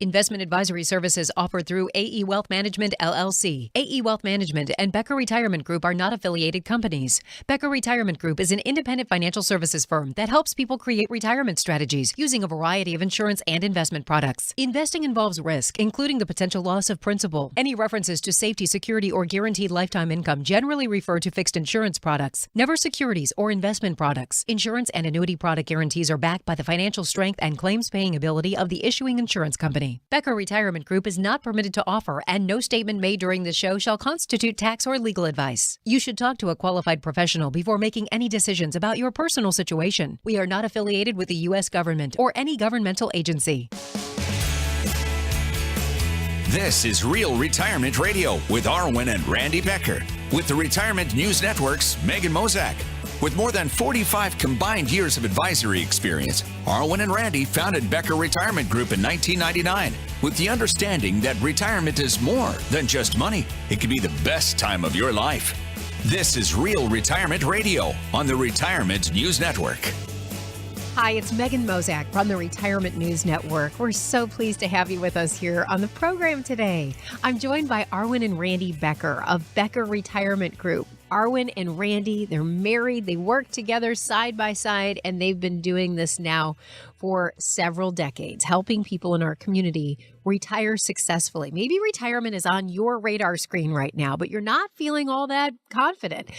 Investment advisory services offered through AE Wealth Management, LLC. AE Wealth Management and Becker Retirement Group are not affiliated companies. Becker Retirement Group is an independent financial services firm that helps people create retirement strategies using a variety of insurance and investment products. Investing involves risk, including the potential loss of principal. Any references to safety, security, or guaranteed lifetime income generally refer to fixed insurance products, never securities or investment products. Insurance and annuity product guarantees are backed by the financial strength and claims-paying ability of the issuing insurance company. Becker Retirement Group is not permitted to offer, and no statement made during the show shall constitute tax or legal advice. You should talk to a qualified professional before making any decisions about your personal situation. We are not affiliated with the U.S. government or any governmental agency. This is Real Retirement Radio with Arwen and Randy Becker. With the Retirement News Network's Megan Mozak. With more than 45 combined years of advisory experience, Arwen and Randy founded Becker Retirement Group in 1999 with the understanding that retirement is more than just money. It can be the best time of your life. This is Real Retirement Radio on the Retirement News Network. Hi, it's Megan Mozak from the Retirement News Network. We're so pleased to have you with us here on the program today. I'm joined by Arwen and Randy Becker of Becker Retirement Group. Arwen and Randy, they're married, they work together side by side, and they've been doing this now for several decades, helping people in our community retire successfully. Maybe retirement is on your radar screen right now, but you're not feeling all that confident.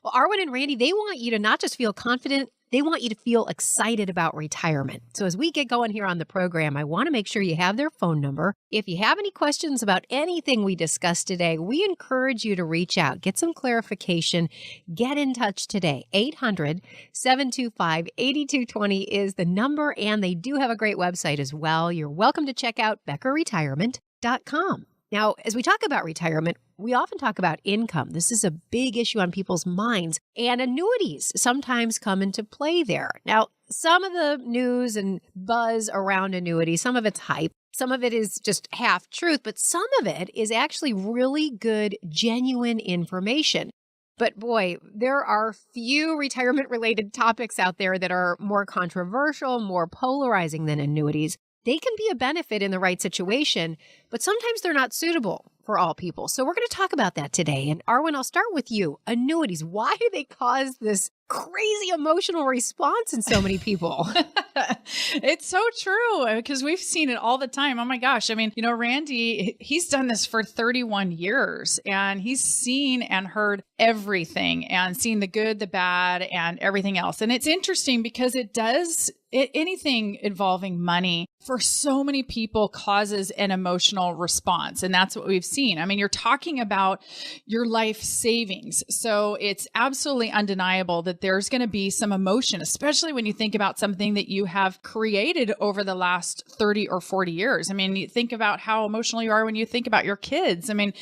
Well, Arwen and Randy, they want you to not just feel confident, they want you to feel excited about retirement. So as we get going here on the program, I want to make sure you have their phone number. If you have any questions about anything we discussed today, we encourage you to reach out, get some clarification, get in touch today. 800-725-8220 is the number, and they do have a great website as well. You're welcome to check out beckerretirement.com. Now, as we talk about retirement, we often talk about income. This is a big issue on people's minds, and annuities sometimes come into play there. Now, some of the news and buzz around annuities, some of it's hype, some of it is just half truth, but some of it is actually really good, genuine information. But boy, there are few retirement-related topics out there that are more controversial, more polarizing than annuities. They can be a benefit in the right situation, but sometimes they're not suitable for all people. So we're going to talk about that today. And Arwen, I'll start with you. Annuities, why do they cause this crazy emotional response in so many people? It's so true, because we've seen it all the time. Oh my gosh. I mean, Randy, he's done this for 31 years, and he's seen and heard everything and seen the good, the bad, and everything else. And it's interesting because anything involving money for so many people causes an emotional response. And that's what we've seen. I mean, you're talking about your life savings. So it's absolutely undeniable that there's going to be some emotion, especially when you think about something that you have created over the last 30 or 40 years. I mean, you think about how emotional you are when you think about your kids. I mean,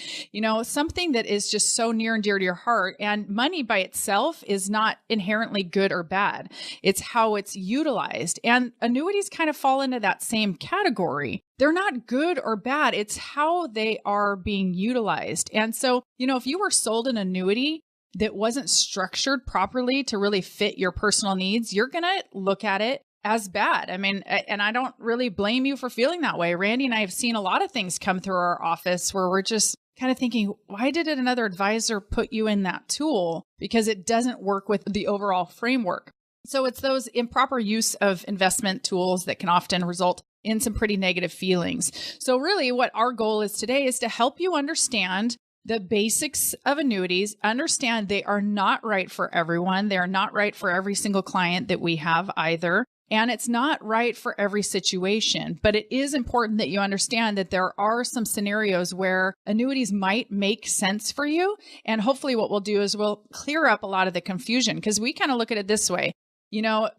something that is just so near and dear to your heart. And money by itself is not inherently good or bad. It's how it's utilized. And annuities kind of fall into that same category. They're not good or bad. It's how they are being utilized. And so, if you were sold an annuity that wasn't structured properly to really fit your personal needs, you're going to look at it as bad. I mean, and I don't really blame you for feeling that way. Randy and I have seen a lot of things come through our office where we're just kind of thinking, why did another advisor put you in that tool? Because it doesn't work with the overall framework. So it's those improper use of investment tools that can often result in some pretty negative feelings. So really what our goal is today is to help you understand the basics of annuities, understand they are not right for everyone. They are not right for every single client that we have either. And it's not right for every situation, but it is important that you understand that there are some scenarios where annuities might make sense for you. And hopefully what we'll do is we'll clear up a lot of the confusion, because we kind of look at it this way.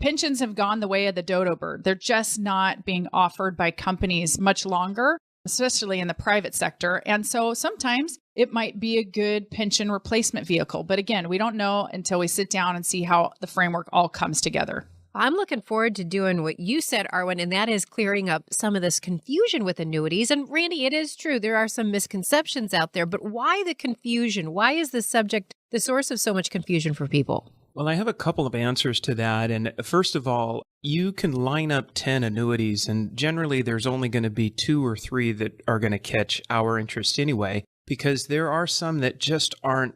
Pensions have gone the way of the dodo bird. They're just not being offered by companies much longer, especially in the private sector. And so sometimes it might be a good pension replacement vehicle. But again, we don't know until we sit down and see how the framework all comes together. I'm looking forward to doing what you said, Arwen, and that is clearing up some of this confusion with annuities. And Randy, it is true, there are some misconceptions out there, but why the confusion? Why is this subject the source of so much confusion for people? Well, I have a couple of answers to that. And first of all, You can line up 10 annuities, and generally there's only going to be 2 or 3 that are going to catch our interest anyway, because there are some that just aren't,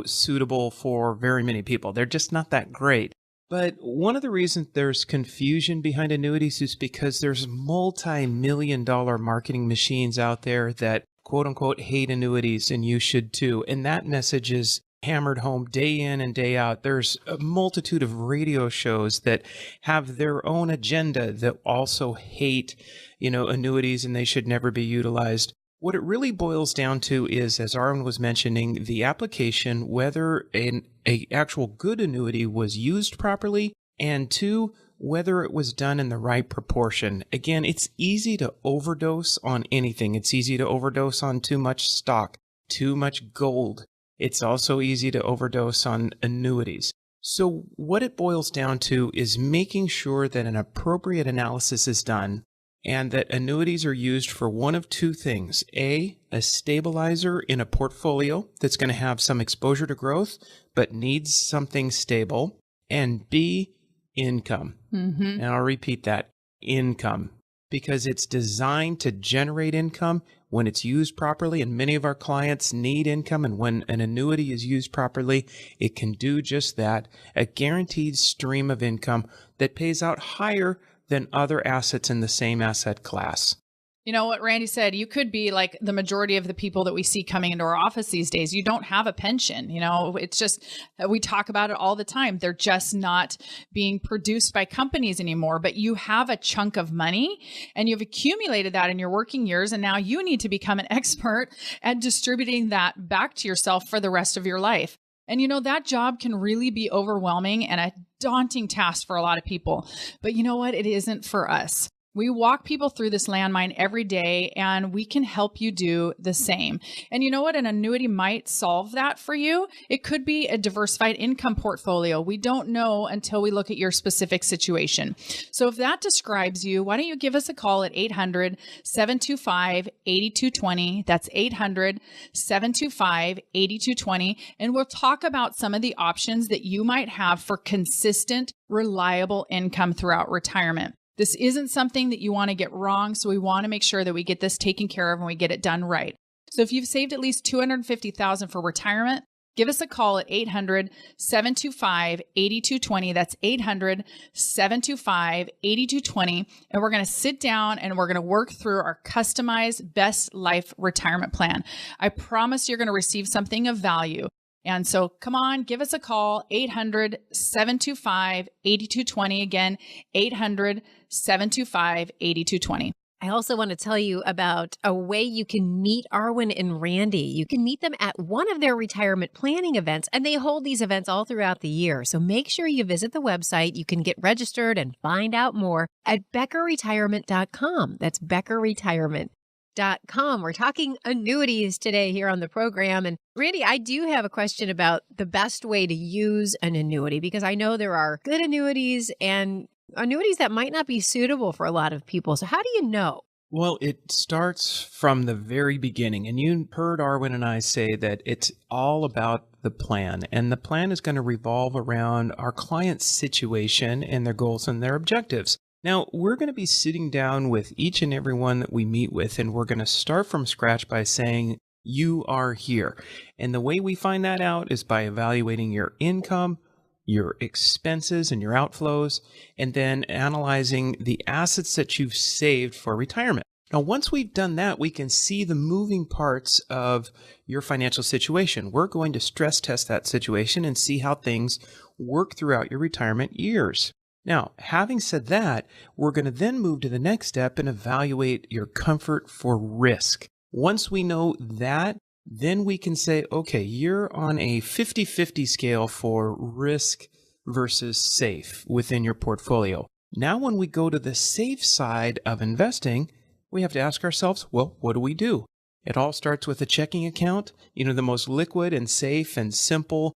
suitable for very many people. They're just not that great. But one of the reasons there's confusion behind annuities is because there's multi-million-dollar marketing machines out there that quote unquote hate annuities, and you should too. And that message is hammered home day in and day out. There's a multitude of radio shows that have their own agenda that also hate, annuities, and they should never be utilized. What it really boils down to is, as Arwen was mentioning, the application, whether an actual good annuity was used properly, and 2, whether it was done in the right proportion. Again, it's easy to overdose on anything. It's easy to overdose on too much stock, too much gold. It's also easy to overdose on annuities. So what it boils down to is making sure that an appropriate analysis is done and that annuities are used for one of 2 things. A stabilizer in a portfolio that's going to have some exposure to growth but needs something stable. And B, income. And I'll repeat that, income, because it's designed to generate income when it's used properly, and many of our clients need income, and when an annuity is used properly, it can do just that, a guaranteed stream of income that pays out higher than other assets in the same asset class. You know what Randy said, you could be like the majority of the people that we see coming into our office these days. You don't have a pension. It's just, we talk about it all the time. They're just not being produced by companies anymore, but you have a chunk of money and you've accumulated that in your working years. And now you need to become an expert at distributing that back to yourself for the rest of your life. And that job can really be overwhelming and a daunting task for a lot of people. But you know what? It isn't for us. We walk people through this landmine every day, and we can help you do the same. And you know what? An annuity might solve that for you. It could be a diversified income portfolio. We don't know until we look at your specific situation. So if that describes you, why don't you give us a call at 800-725-8220. That's 800-725-8220. And we'll talk about some of the options that you might have for consistent, reliable income throughout retirement. This isn't something that you want to get wrong, so we want to make sure that we get this taken care of and we get it done right. So if you've saved at least $250,000 for retirement, give us a call at 800-725-8220. That's 800-725-8220. And we're going to sit down and we're going to work through our customized best life retirement plan. I promise you're going to receive something of value. And so come on, give us a call, 800-725-8220. Again, 800-725-8220. I also want to tell you about a way you can meet Arwen and Randy. You can meet them at one of their retirement planning events, and they hold these events all throughout the year. So make sure you visit the website. You can get registered and find out more at beckerretirement.com. That's beckerretirement.com. We're talking annuities today here on the program. And Randy, I do have a question about the best way to use an annuity, because I know there are good annuities and annuities that might not be suitable for a lot of people. So how do you know? Well, it starts from the very beginning. And you heard Arwen and I say that it's all about the plan. And the plan is going to revolve around our client's situation and their goals and their objectives. Now, we're going to be sitting down with each and every one that we meet with, and we're going to start from scratch by saying, you are here. And the way we find that out is by evaluating your income, your expenses and your outflows, and then analyzing the assets that you've saved for retirement. Now, once we've done that, we can see the moving parts of your financial situation. We're going to stress test that situation and see how things work throughout your retirement years. Now, having said that, we're going to then move to the next step and evaluate your comfort for risk. Once we know that, then we can say, okay, you're on a 50-50 scale for risk versus safe within your portfolio. Now, when we go to the safe side of investing, we have to ask ourselves, well, what do we do? It all starts with a checking account, the most liquid and safe and simple,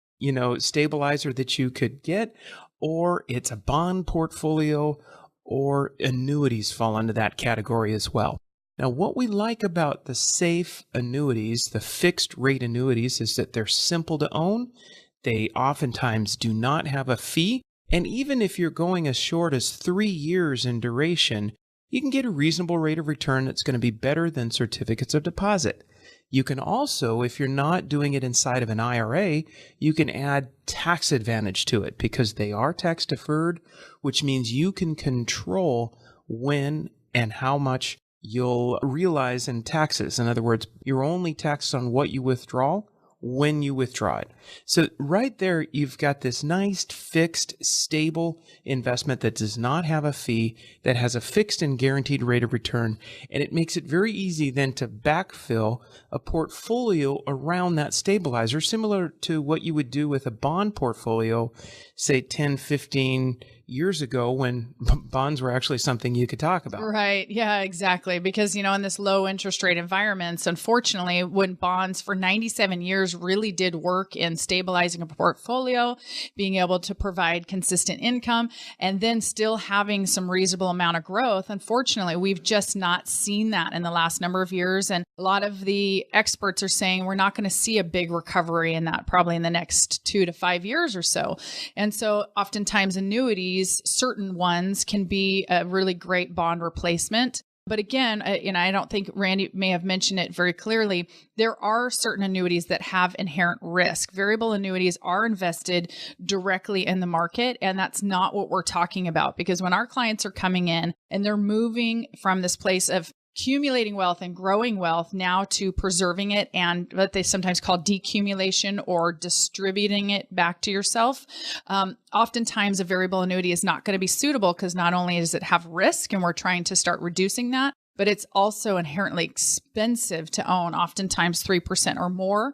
stabilizer that you could get, or it's a bond portfolio, or annuities fall into that category as well. Now, what we like about the safe annuities, the fixed rate annuities, is that they're simple to own. They oftentimes do not have a fee. And even if you're going as short as 3 years in duration, you can get a reasonable rate of return that's going to be better than certificates of deposit. You can also, if you're not doing it inside of an IRA, you can add tax advantage to it because they are tax deferred, which means you can control when and how much you'll realize in taxes. In other words, you're only taxed on what you withdraw when you withdraw it. So right there, you've got this nice, fixed, stable investment that does not have a fee, that has a fixed and guaranteed rate of return, and it makes it very easy then to backfill a portfolio around that stabilizer, similar to what you would do with a bond portfolio, say 10, 15 years ago when bonds were actually something you could talk about. Right. Yeah, exactly. Because, in this low interest rate environments, unfortunately, when bonds for 97 years really did work in stabilizing a portfolio, being able to provide consistent income, and then still having some reasonable amount of growth, unfortunately, we've just not seen that in the last number of years. And a lot of the experts are saying we're not going to see a big recovery in that probably in the next 2 to 5 years or so. And so oftentimes annuities, certain ones can be a really great bond replacement. But again, I don't think Randy may have mentioned it very clearly. There are certain annuities that have inherent risk. Variable annuities are invested directly in the market, and that's not what we're talking about. Because when our clients are coming in and they're moving from this place of accumulating wealth and growing wealth now to preserving it and what they sometimes call decumulation or distributing it back to yourself. Oftentimes a variable annuity is not going to be suitable because not only does it have risk and we're trying to start reducing that, but it's also inherently expensive to own, oftentimes 3% or more.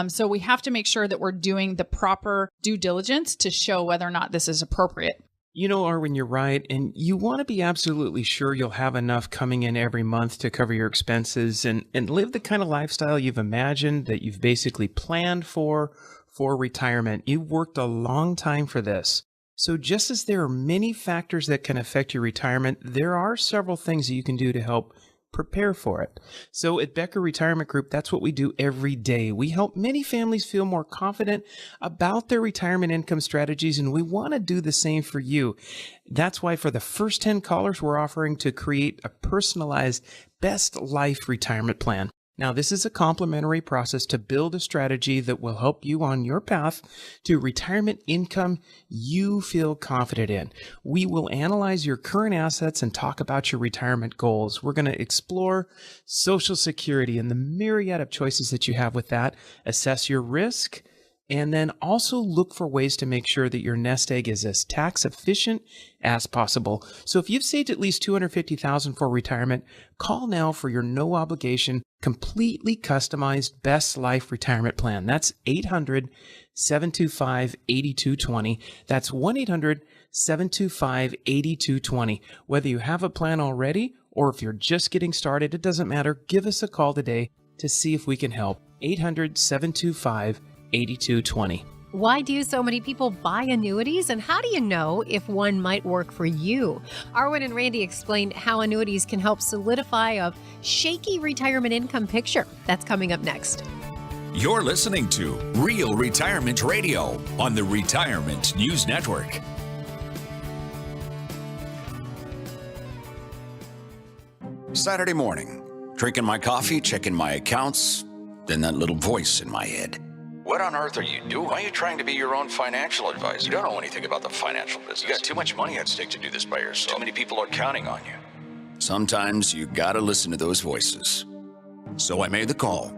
So we have to make sure that we're doing the proper due diligence to show whether or not this is appropriate. Arwen, you're right. And you want to be absolutely sure you'll have enough coming in every month to cover your expenses and live the kind of lifestyle you've imagined, that you've basically planned for retirement. You've worked a long time for this. So just as there are many factors that can affect your retirement, there are several things that you can do to help prepare for it. So at Becker Retirement Group, that's what we do every day. We help many families feel more confident about their retirement income strategies, and we want to do the same for you. That's why for the first 10 callers, we're offering to create a personalized best life retirement plan. Now, this is a complimentary process to build a strategy that will help you on your path to retirement income you feel confident in. We will analyze your current assets and talk about your retirement goals. We're going to explore Social Security and the myriad of choices that you have with that, assess your risk, and then also look for ways to make sure that your nest egg is as tax efficient as possible. So if you've saved at least $250,000 for retirement, call now for your no obligation, completely customized best life retirement plan. That's 800-725-8220. That's 1-800-725-8220. Whether you have a plan already or if you're just getting started, it doesn't matter. Give us a call today to see if we can help. 800-725-8220. Why do so many people buy annuities, and how do you know if one might work for you? Arwen and Randy explained how annuities can help solidify a shaky retirement income picture. That's coming up next. You're listening to Real Retirement Radio on the Retirement News Network. Saturday morning, drinking my coffee, checking my accounts, then that little voice in my head. What on earth are you doing? Why are you trying to be your own financial advisor? You don't know anything about the financial business. You got too much money at stake to do this by yourself. Too many people are counting on you. Sometimes you gotta listen to those voices. So I made the call.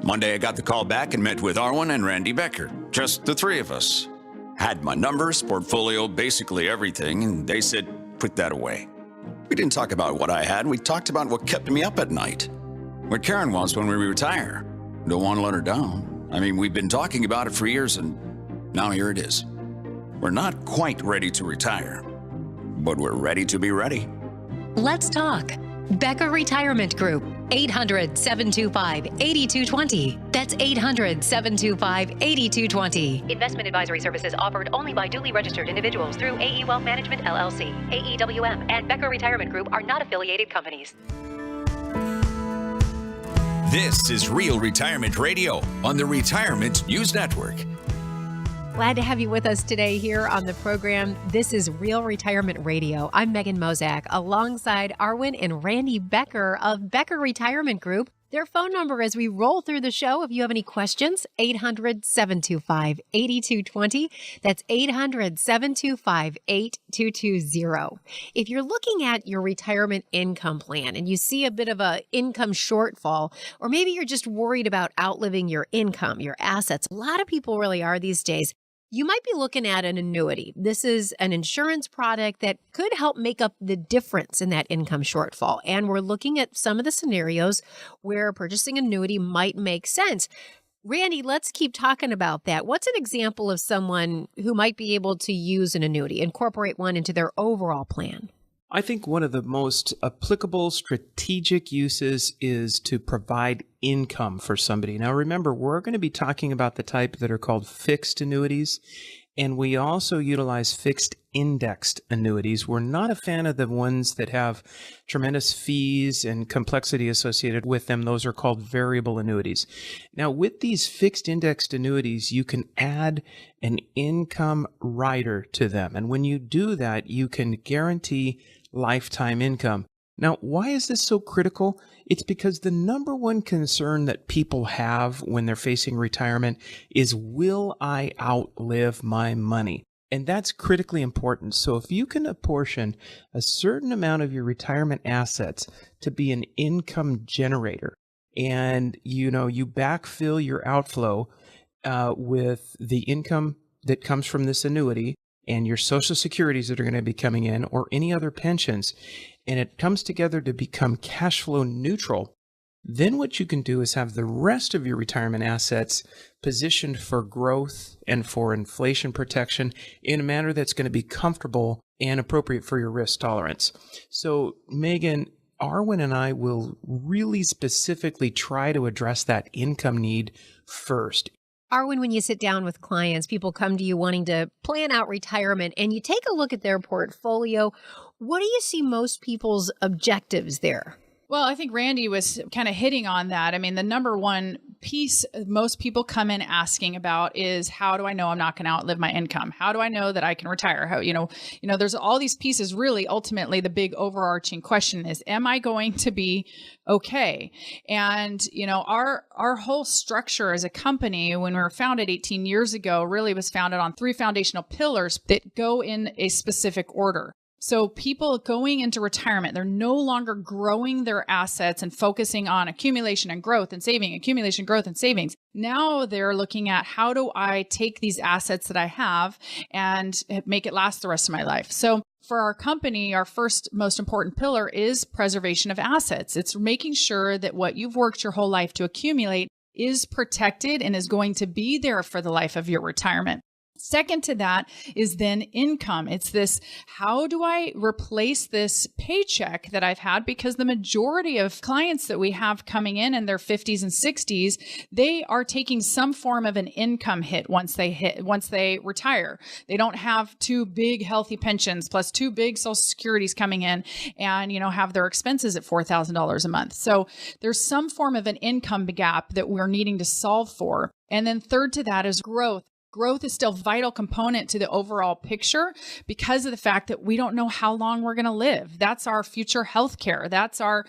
Monday I got the call back and met with Arwen and Randy Becker. Just the three of us. Had my numbers, portfolio, basically everything, and they said, put that away. We didn't talk about what I had. We talked about what kept me up at night. What Karen wants when we retire. Don't want to let her down. I mean, we've been talking about it for years, and now here it is. We're not quite ready to retire, but we're ready to be ready. Let's talk. Becker Retirement Group, 800-725-8220. That's 800-725-8220. Investment advisory services offered only by duly registered individuals through AE Wealth Management, LLC. AEWM and Becker Retirement Group are not affiliated companies. This is Real Retirement Radio on the Retirement News Network. Glad to have you with us today here on the program. This is Real Retirement Radio. I'm Megan Mozak, alongside Arwen and Randy Becker of Becker Retirement Group. Their phone number as we roll through the show, if you have any questions, 800-725-8220. That's 800-725-8220. If you're looking at your retirement income plan and you see a bit of a income shortfall, or maybe you're just worried about outliving your income, your assets, a lot of people really are these days, you might be looking at an annuity. This is an insurance product that could help make up the difference in that income shortfall. And we're looking at some of the scenarios where purchasing an annuity might make sense. Randy, let's keep talking about that. What's an example of someone who might be able to use an annuity, incorporate one into their overall plan? I think one of the most applicable strategic uses is to provide income for somebody. Now, remember, we're going to be talking about the type that are called fixed annuities, and we also utilize fixed indexed annuities. We're not a fan of the ones that have tremendous fees and complexity associated with them. Those are called variable annuities. Now, with these fixed indexed annuities, you can add an income rider to them. And when you do that, you can guarantee lifetime income. Now, why is this so critical? It's because the number one concern that people have when they're facing retirement is, will I outlive my money? And that's critically important. So if you can apportion a certain amount of your retirement assets to be an income generator, and you backfill your outflow with the income that comes from this annuity and your Social Securities that are going to be coming in, or any other pensions, and it comes together to become cash flow neutral, then what you can do is have the rest of your retirement assets positioned for growth and for inflation protection in a manner that's going to be comfortable and appropriate for your risk tolerance. So, Megan, Arwen and I will really specifically try to address that income need first. Arwen, when you sit down with clients, people come to you wanting to plan out retirement, and you take a look at their portfolio. What do you see most people's objectives there? Well, I think Randy was kind of hitting on that. I mean, the number one piece most people come in asking about is, how do I know I'm not going to outlive my income? How do I know that I can retire? How, there's all these pieces. Really, ultimately, the big overarching question is, am I going to be okay? And, our whole structure as a company, when we were founded 18 years ago, really was founded on 3 foundational pillars that go in a specific order. So people going into retirement, they're no longer growing their assets and focusing on accumulation and growth and saving, accumulation, growth and savings. Now they're looking at, how do I take these assets that I have and make it last the rest of my life? So for our company, our first most important pillar is preservation of assets. It's making sure that what you've worked your whole life to accumulate is protected and is going to be there for the life of your retirement. Second to that is then income. It's this, how do I replace this paycheck that I've had? Because the majority of clients that we have coming in their 50s and 60s, they are taking some form of an income hit once they retire. They don't have 2 big healthy pensions plus 2 big Social Securities coming in and, have their expenses at $4,000 a month. So there's some form of an income gap that we're needing to solve for. And then third to that is growth. Growth is still a vital component to the overall picture because of the fact that we don't know how long we're going to live. That's our future healthcare. That's our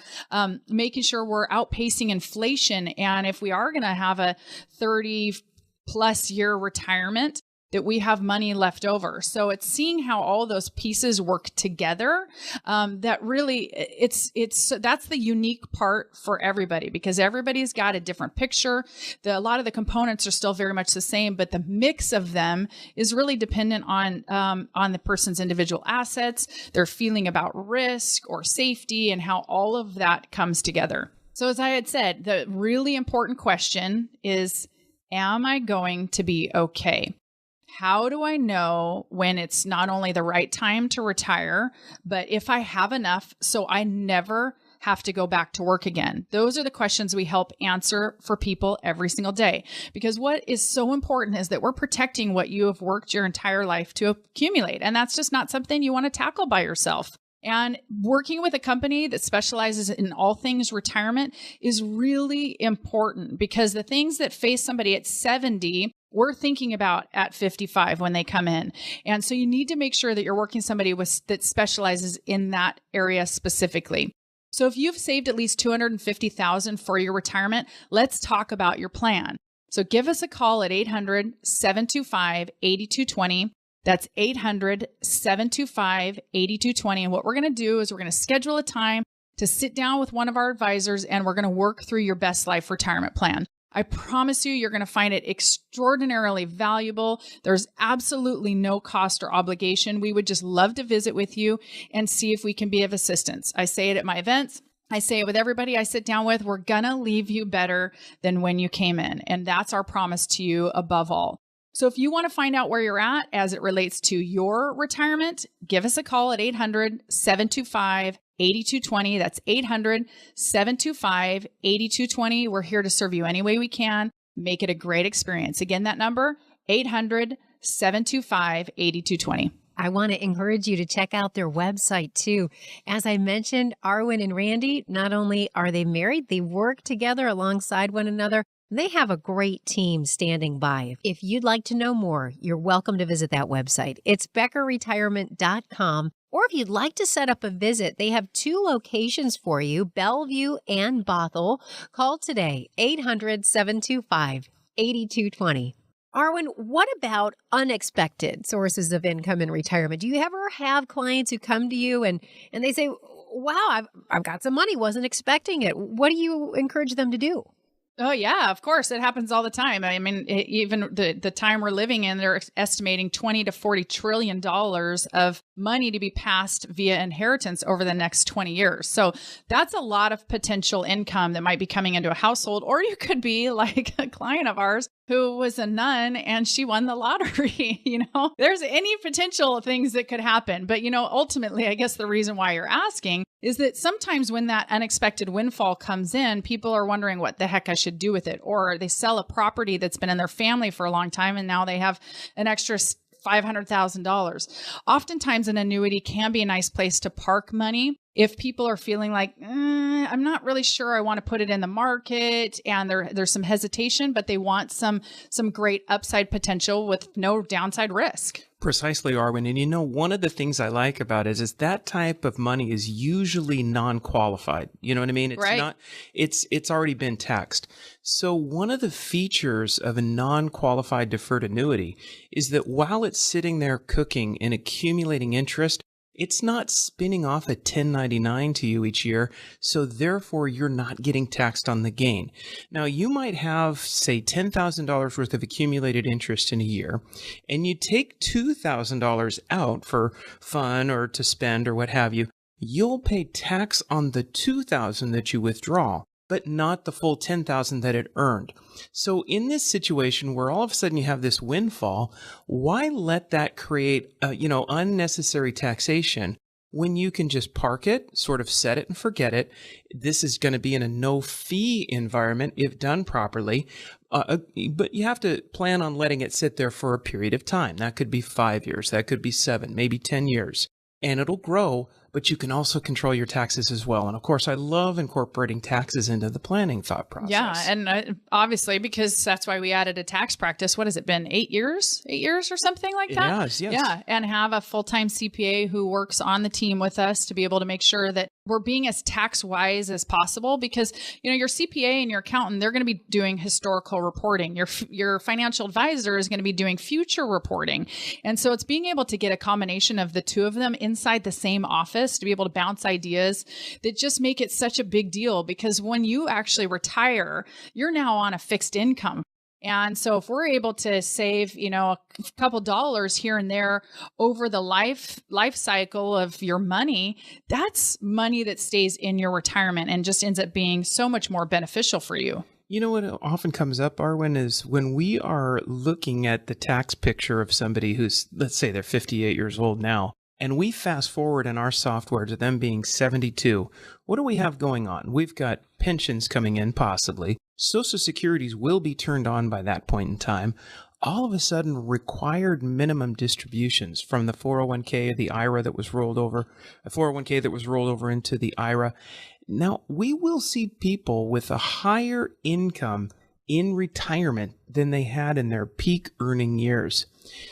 making sure we're outpacing inflation. And if we are going to have a 30+ year retirement, that we have money left over. So it's seeing how all those pieces work together. That really, that's the unique part for everybody, because everybody's got a different picture. A lot of the components are still very much the same, but the mix of them is really dependent on the person's individual assets, their feeling about risk or safety, and how all of that comes together. So as I had said, the really important question is, am I going to be okay? How do I know when it's not only the right time to retire, but if I have enough so I never have to go back to work again? Those are the questions we help answer for people every single day. Because what is so important is that we're protecting what you have worked your entire life to accumulate. And that's just not something you want to tackle by yourself. And working with a company that specializes in all things retirement is really important, because the things that face somebody at 70 we're thinking about at 55 when they come in. And so you need to make sure that you're working somebody that specializes in that area specifically. So if you've saved at least $250,000 for your retirement, let's talk about your plan. So give us a call at 800-725-8220. That's 800-725-8220. And what we're going to do is we're going to schedule a time to sit down with one of our advisors, and we're going to work through your best life retirement plan. I promise you're going to find it extraordinarily valuable. There's absolutely no cost or obligation. We would just love to visit with you and see if we can be of assistance. I say it at my events. I say it with everybody I sit down with. We're going to leave you better than when you came in. And that's our promise to you above all. So if you want to find out where you're at as it relates to your retirement, give us a call at 800-725-8220. That's 800-725-8220. We're here to serve you any way we can. Make it a great experience. Again, that number, 800-725-8220. I want to encourage you to check out their website too. As I mentioned, Arwen and Randy, not only are they married, they work together alongside one another. They have a great team standing by. If you'd like to know more, you're welcome to visit that website. It's beckerretirement.com. Or if you'd like to set up a visit, they have 2 locations for you, Bellevue and Bothell. Call today, 800-725-8220. Arwen, what about unexpected sources of income in retirement? Do you ever have clients who come to you and they say, wow, I've got some money, wasn't expecting it. What do you encourage them to do? Oh, yeah, of course. It happens all the time. I mean, even the time we're living in, they're estimating $20 to $40 trillion of money to be passed via inheritance over the next 20 years. So that's a lot of potential income that might be coming into a household. Or you could be like a client of ours who was a nun and she won the lottery. There's any potential things that could happen. But, ultimately, I guess the reason why you're asking is that sometimes when that unexpected windfall comes in, people are wondering what the heck I should do with it. Or they sell a property that's been in their family for a long time and now they have an extra $500,000. Oftentimes an annuity can be a nice place to park money. If people are feeling like, I'm not really sure I want to put it in the market and there's some hesitation, but they want some great upside potential with no downside risk. Precisely, Arwen. And one of the things I like about it is that type of money is usually non-qualified. You know what I mean? It's right. not, it's already been taxed. So one of the features of a non-qualified deferred annuity is that while it's sitting there cooking and accumulating interest, it's not spinning off a 1099 to you each year, so therefore you're not getting taxed on the gain. Now, you might have, say, $10,000 worth of accumulated interest in a year, and you take $2,000 out for fun or to spend or what have you. You'll pay tax on the $2,000 that you withdraw, but not the full $10,000 that it earned. So in this situation where all of a sudden you have this windfall, why let that create, unnecessary taxation when you can just park it, sort of set it and forget it? This is going to be in a no-fee environment if done properly, but you have to plan on letting it sit there for a period of time. That could be 5 years, that could be 7, maybe 10 years, and it'll grow. But you can also control your taxes as well. And of course, I love incorporating taxes into the planning thought process. Yeah. And obviously, because that's why we added a tax practice. What has it been? 8 years? 8 years or something like that? Yes. Yeah. And have a full-time CPA who works on the team with us to be able to make sure that we're being as tax wise as possible, because, your CPA and your accountant, they're going to be doing historical reporting. Your financial advisor is going to be doing future reporting. And so it's being able to get a combination of the two of them inside the same office to be able to bounce ideas that just make it such a big deal, because when you actually retire, you're now on a fixed income. And so if we're able to save, a couple dollars here and there over the life cycle of your money, that's money that stays in your retirement and just ends up being so much more beneficial for you. You know what often comes up, Arwen, is when we are looking at the tax picture of somebody who's, let's say they're 58 years old now, and we fast forward in our software to them being 72. What do we have going on? We've got pensions coming in, possibly. Social Securities will be turned on by that point in time. All of a sudden, required minimum distributions from the 401k, the IRA that was rolled over, a 401k that was rolled over into the IRA. Now, we will see people with a higher income in retirement than they had in their peak earning years.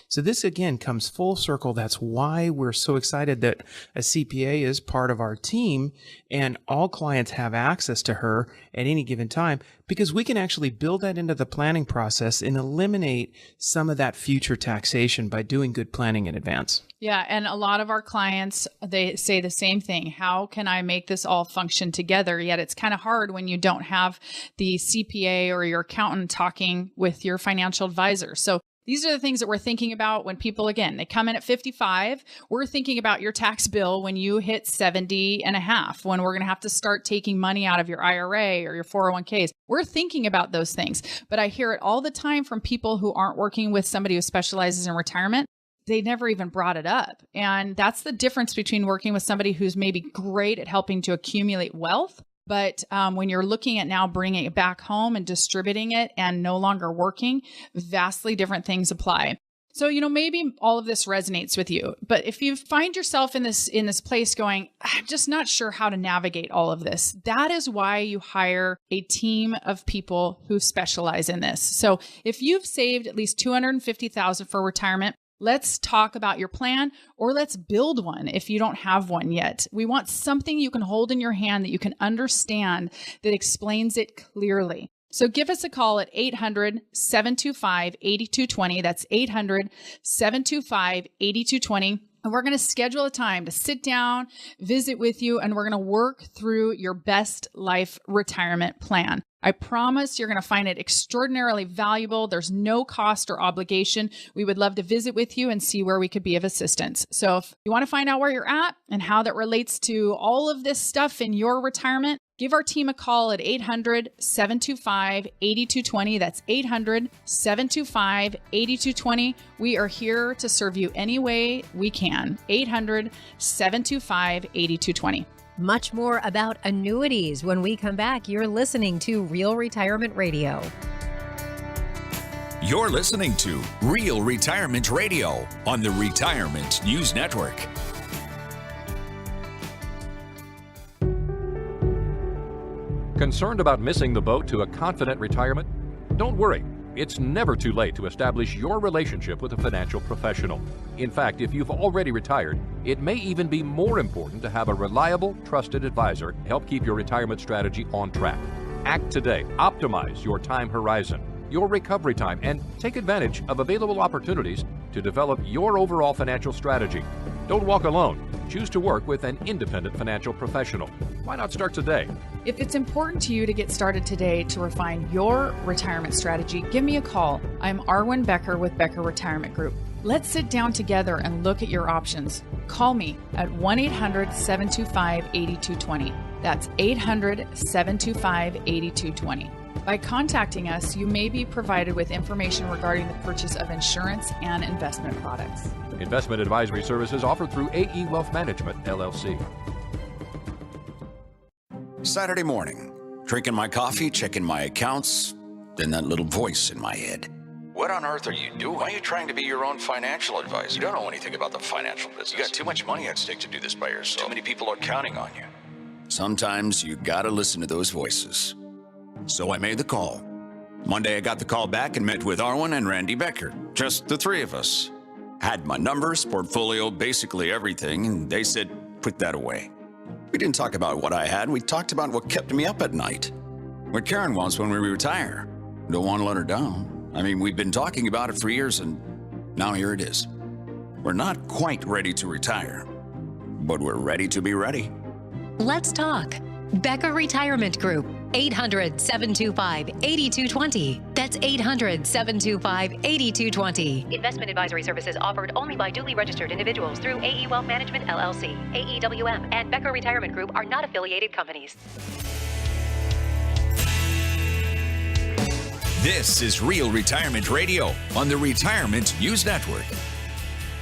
So this again comes full circle. That's why we're so excited that a CPA is part of our team and all clients have access to her at any given time, because we can actually build that into the planning process and eliminate some of that future taxation by doing good planning in advance. Yeah. And a lot of our clients, they say the same thing. How can I make this all function together? Yet it's kind of hard when you don't have the CPA or your accountant talking with your financial advisor. So these are the things that we're thinking about when people, again, they come in at 55. We're thinking about your tax bill when you hit 70 and a half, when we're going to have to start taking money out of your IRA or your 401ks. We're thinking about those things. But I hear it all the time from people who aren't working with somebody who specializes in retirement. They never even brought it up. And that's the difference between working with somebody who's maybe great at helping to accumulate wealth. But when you're looking at now bringing it back home and distributing it and no longer working, vastly different things apply. So, maybe all of this resonates with you, but if you find yourself in this place going, I'm just not sure how to navigate all of this, that is why you hire a team of people who specialize in this. So if you've saved at least $250,000 for retirement, let's talk about your plan, or let's build one if you don't have one yet. We want something you can hold in your hand that you can understand, that explains it clearly. So give us a call at 800-725-8220. That's 800-725-8220. And we're going to schedule a time to sit down, visit with you, and we're going to work through your best life retirement plan. I promise you're going to find it extraordinarily valuable. There's no cost or obligation. We would love to visit with you and see where we could be of assistance. So if you want to find out where you're at and how that relates to all of this stuff in your retirement, give our team a call at 800-725-8220. That's 800-725-8220. We are here to serve you any way we can. 800-725-8220. Much more about annuities when we come back. You're listening to Real Retirement Radio. You're listening to Real Retirement Radio on the Retirement News Network. Concerned about missing the boat to a confident retirement? Don't worry. It's never too late to establish your relationship with a financial professional. In fact, if you've already retired, it may even be more important to have a reliable, trusted advisor help keep your retirement strategy on track. Act today. Optimize your time horizon, your recovery time, and take advantage of available opportunities to develop your overall financial strategy. Don't walk alone. Choose to work with an independent financial professional. Why not start today? If it's important to you to get started today to refine your retirement strategy, give me a call. I'm Arwen Becker with Becker Retirement Group. Let's sit down together and look at your options. Call me at 1-800-725-8220. That's 800-725-8220. By contacting us, you may be provided with information regarding the purchase of insurance and investment products. Investment advisory services offered through AE Wealth Management, LLC. Saturday morning, drinking my coffee, checking my accounts, then that little voice in my head. What on earth are you doing? Why are you trying to be your own financial advisor? You don't know anything about the financial business. You got too much money at stake to do this by yourself. Too many people are counting on you. Sometimes you gotta listen to those voices. So I made the call. Monday, I got the call back and met with Arwen and Randy Becker. Just the three of us. Had my numbers, portfolio, basically everything, and they said, put that away. We didn't talk about what I had. We talked about what kept me up at night. What Karen wants when we retire. Don't want to let her down. I mean, we've been talking about it for years, and now here it is. We're not quite ready to retire, but we're ready to be ready. Let's talk. Becker Retirement Group. 800-725-8220. That's 800-725-8220. Investment advisory services offered only by duly registered individuals through AE Wealth Management, LLC. AEWM and Becker Retirement Group are not affiliated companies. This is Real Retirement Radio on the Retirement News Network.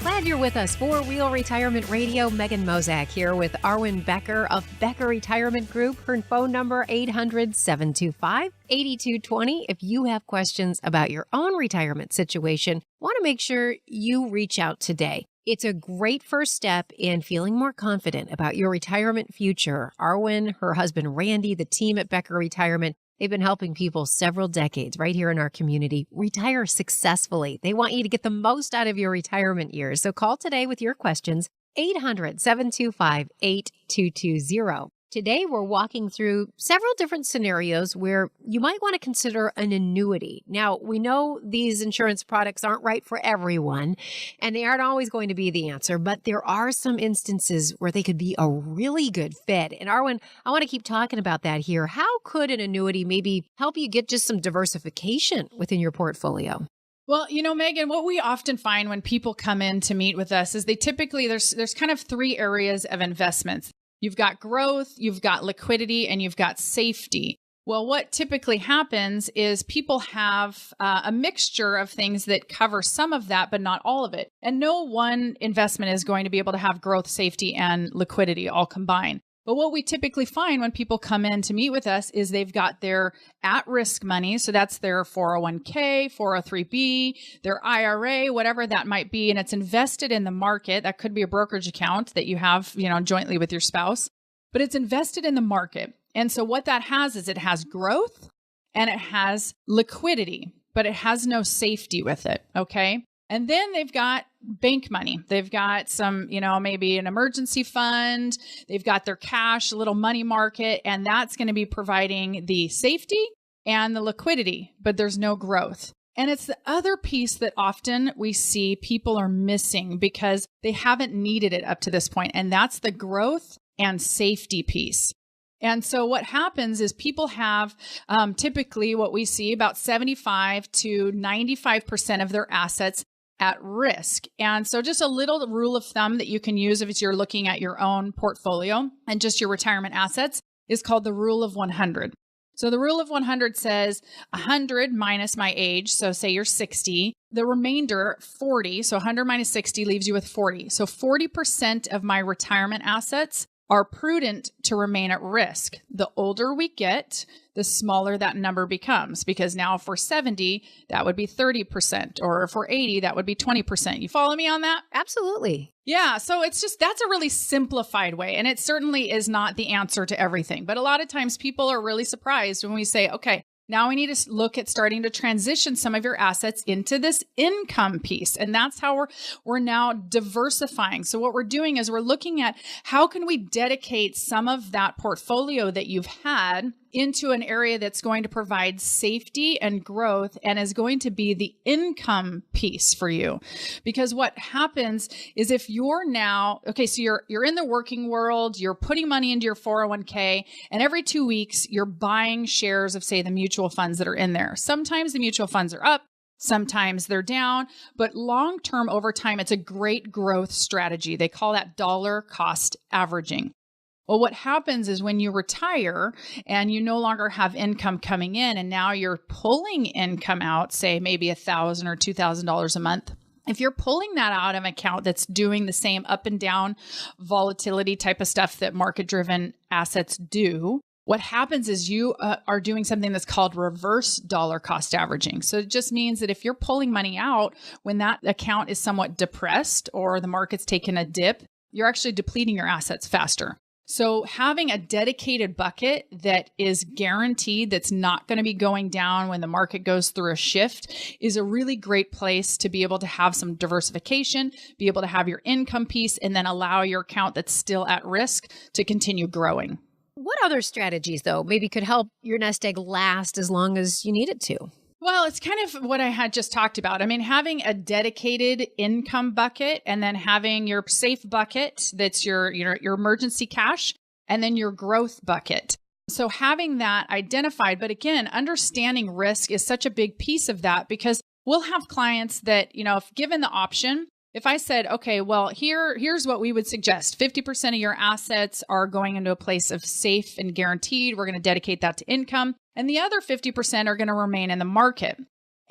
Glad you're with us for Real Retirement Radio. Megan Mozak here with Arwen Becker of Becker Retirement Group. Her phone number, 800-725-8220. If you have questions about your own retirement situation, want to make sure you reach out today. It's a great first step in feeling more confident about your retirement future. Arwen, her husband Randy, the team at Becker Retirement, They've been helping people several decades right here in our community retire successfully. They want you to get the most out of your retirement years. So call today with your questions, 800-725-8220. Today, we're walking through several different scenarios where you might want to consider an annuity. Now, we know these insurance products aren't right for everyone, and they aren't always going to be the answer, but there are some instances where they could be a really good fit. And Arwen, I want to keep talking about that here. How could an annuity maybe help you get just some diversification within your portfolio? Well, Megan, what we often find when people come in to meet with us is they typically, there's kind of three areas of investments. You've got growth, you've got liquidity, and you've got safety. Well, what typically happens is people have a mixture of things that cover some of that, but not all of it. And no one investment is going to be able to have growth, safety, and liquidity all combined. But what we typically find when people come in to meet with us is they've got their at-risk money. So that's their 401k, 403b, their IRA, whatever that might be. And it's invested in the market. That could be a brokerage account that you have, jointly with your spouse, but it's invested in the market. And so what that has is it has growth and it has liquidity, but it has no safety with it. Okay. And then they've got bank money. They've got some, maybe an emergency fund. They've got their cash, a little money market, and that's going to be providing the safety and the liquidity, but there's no growth. And it's the other piece that often we see people are missing because they haven't needed it up to this point, and that's the growth and safety piece. And so what happens is people have typically what we see about 75 to 95% of their assets at risk. And so just a little rule of thumb that you can use if you're looking at your own portfolio and just your retirement assets is called the rule of 100. So the rule of 100 says 100 minus my age. So say you're 60, the remainder 40. So 100 minus 60 leaves you with 40. So 40% of my retirement assets are prudent to remain at risk. The older we get, the smaller that number becomes, because now if we're 70, that would be 30%, or if we're 80, that would be 20%. You follow me on that? Absolutely. Yeah. So it's just, that's a really simplified way. And it certainly is not the answer to everything. But a lot of times people are really surprised when we say, okay, now we need to look at starting to transition some of your assets into this income piece. And that's how we're now diversifying. So what we're doing is we're looking at how can we dedicate some of that portfolio that you've had into an area that's going to provide safety and growth and is going to be the income piece for you. Because what happens is if you're now, so you're in the working world, you're putting money into your 401k, and every 2 weeks you're buying shares of, say, the mutual funds that are in there. Sometimes the mutual funds are up, sometimes they're down, but long-term over time, it's a great growth strategy. They call that dollar cost averaging. Well, what happens is when you retire and you no longer have income coming in and now you're pulling income out, say maybe $1,000 or $2,000 a month. If you're pulling that out of an account that's doing the same up and down volatility type of stuff that market-driven assets do, what happens is you are doing something that's called reverse dollar cost averaging. So it just means that if you're pulling money out when that account is somewhat depressed or the market's taken a dip, you're actually depleting your assets faster. So having a dedicated bucket that is guaranteed, that's not going to be going down when the market goes through a shift, is a really great place to be able to have some diversification, be able to have your income piece, and then allow your account that's still at risk to continue growing. What other strategies, though, maybe could help your nest egg last as long as you need it to? Well, it's kind of what I had just talked about. I mean, having a dedicated income bucket and then having your safe bucket, that's your emergency cash, and then your growth bucket. So having that identified, but again, understanding risk is such a big piece of that, because we'll have clients that, if given the option, if I said, okay, well, here's what we would suggest. 50% of your assets are going into a place of safe and guaranteed. We're going to dedicate that to income. And the other 50% are going to remain in the market.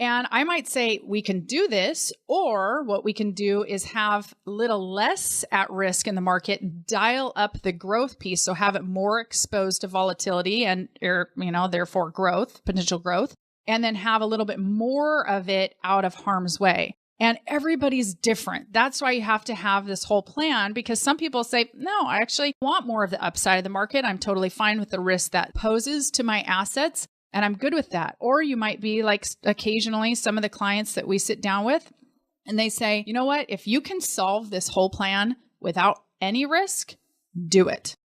And I might say we can do this, or what we can do is have a little less at risk in the market, dial up the growth piece. So have it more exposed to volatility and, therefore growth, potential growth, and then have a little bit more of it out of harm's way. And everybody's different. That's why you have to have this whole plan, because some people say, no, I actually want more of the upside of the market. I'm totally fine with the risk that poses to my assets. And I'm good with that. Or you might be like occasionally some of the clients that we sit down with and they say, you know what, if you can solve this whole plan without any risk, do it.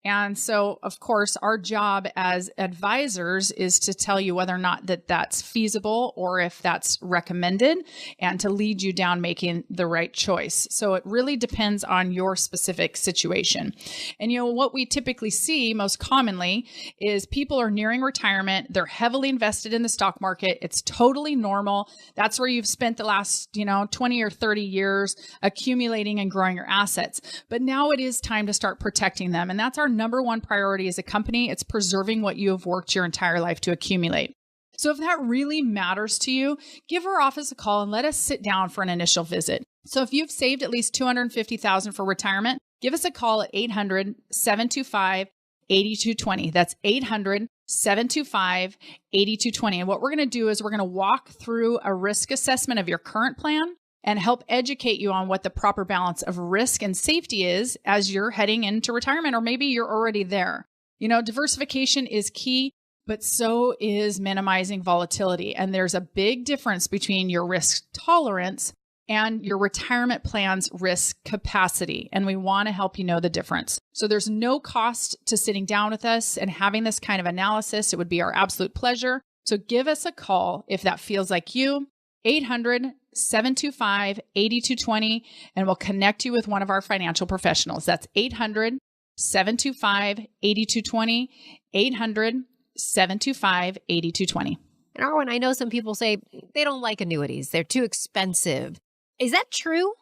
And so, of course, our job as advisors is to tell you whether or not that's feasible or if that's recommended and to lead you down making the right choice. So it really depends on your specific situation. And, what we typically see most commonly is people are nearing retirement. They're heavily invested in the stock market. It's totally normal. That's where you've spent the last, 20 or 30 years accumulating and growing your assets. But now it is time to start protecting them. And that's our number one priority as a company. It's preserving what you have worked your entire life to accumulate. So if that really matters to you, give our office a call and let us sit down for an initial visit. So if you've saved at least $250,000 for retirement, give us a call at 800-725-8220. That's 800-725-8220. And what we're going to do is we're going to walk through a risk assessment of your current plan and help educate you on what the proper balance of risk and safety is as you're heading into retirement, or maybe you're already there. Diversification is key, but so is minimizing volatility. And there's a big difference between your risk tolerance and your retirement plan's risk capacity. And we want to help you know the difference. So there's no cost to sitting down with us and having this kind of analysis. It would be our absolute pleasure. So give us a call if that feels like you. 800-725-8220, and we'll connect you with one of our financial professionals. That's 800-725-8220, 800-725-8220. And Arwen, I know some people say they don't like annuities. They're too expensive. Is that true?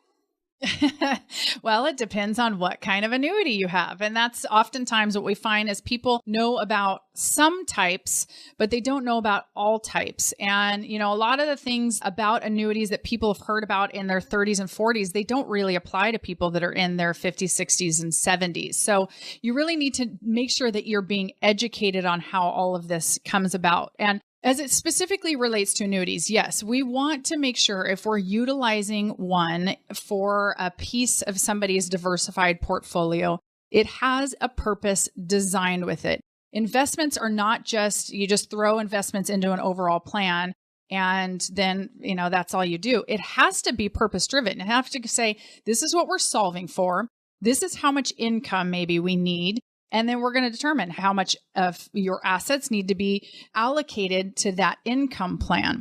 Well, it depends on what kind of annuity you have. And that's oftentimes what we find is people know about some types, but they don't know about all types. And, a lot of the things about annuities that people have heard about in their 30s and 40s, they don't really apply to people that are in their 50s, 60s, and 70s. So you really need to make sure that you're being educated on how all of this comes about. And as it specifically relates to annuities, yes, we want to make sure if we're utilizing one for a piece of somebody's diversified portfolio, it has a purpose designed with it. Investments are not just, you just throw investments into an overall plan and then, that's all you do. It has to be purpose driven. It has to say, this is what we're solving for. This is how much income maybe we need. And then we're going to determine how much of your assets need to be allocated to that income plan.